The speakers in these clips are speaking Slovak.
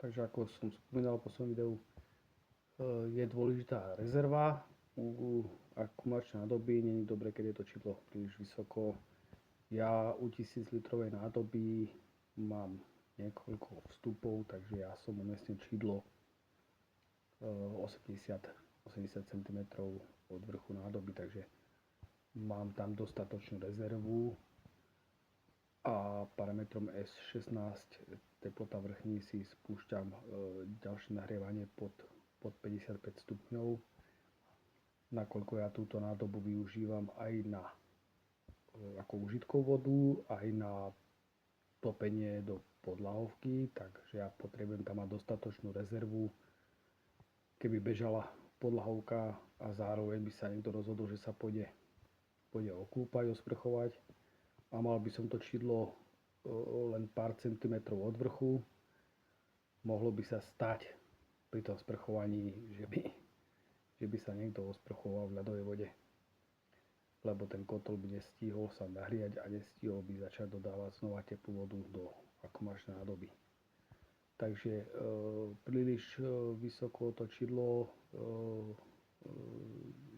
Takže ako som spomínal po svojom videu, je dôležitá rezerva. U akumulačnej nádoby nie je dobre, keď je to čidlo príliš vysoko. Ja u 1000 litrovej nádoby mám niekoľko vstupov, takže ja som umiestnil čidlo 80 cm od vrchu nádoby, takže mám tam dostatočnú rezervu a parametrom S16 teplota vrchní si spúšťam ďalšie nahrievanie pod 55 stupňov, nakoľko ja túto nádobu využívam aj na ako užitkovú vodu, aj na topenie do podlahovky, takže ja potrebujem tam mať dostatočnú rezervu, keby bežala podlahovka a zároveň by sa niekto rozhodol, že sa pôjde okúpať, osprchovať a mal by som to čidlo len pár centimetrov od vrchu, mohlo by sa stať pri tom sprchovaní, že by sa niekto osprchoval v ľadovej vode, lebo ten kotol by nestihol sa nahriať a nestihol by začať dodávať znova teplú vodu do akumulačnej nádoby. Takže príliš vysoko to čidlo,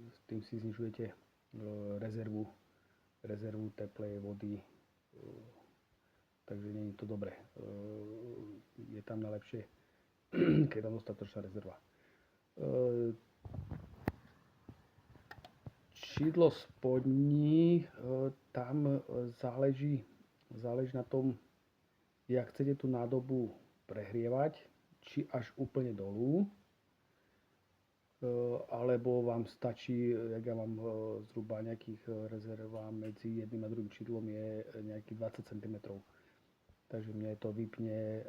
s tým si znižujete rezervu teplej vody, takže nie je to dobré. Je tam najlepšie, keď je tam dostatočná rezerva. Čidlo spodní, tam záleží na tom, jak chcete tú nádobu prehrievať, či až úplne dolu, alebo vám stačí, jak ja mám zhruba nejakých rezerva medzi jedným a druhým čidlom je nejakých 20 cm. Takže mne to vypne,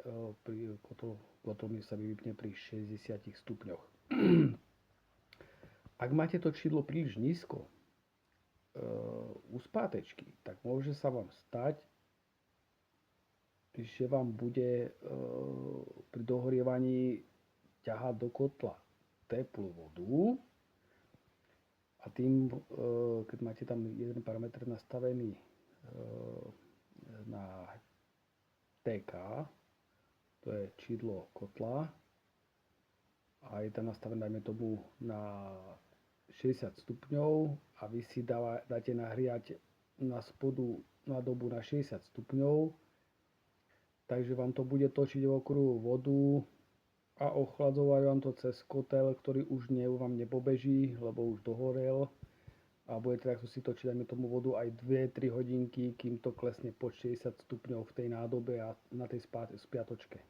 kotol mi sa vypne pri 60 stupňoch. Ak máte to čidlo príliš nízko, u spátečky, tak môže sa vám stať, že vám bude pri dohorievaní ťahať do kotla teplú vodu a tým, keď máte tam jeden parameter nastavený na TK, to je čidlo kotla, a je tam nastavené, dajme tomu, na 60 stupňov a vy si dáte nahriať na spodu nádobu na 60 stupňov, takže vám to bude točiť okruhu vodu a ochladzovať vám to cez kotel, ktorý už vám nepobeží, lebo už dohorel a budete takto si točiť, dajme tomu, vodu aj 2-3 hodinky, kým to klesne pod 60 stupňov v tej nádobe a na tej spiatočke.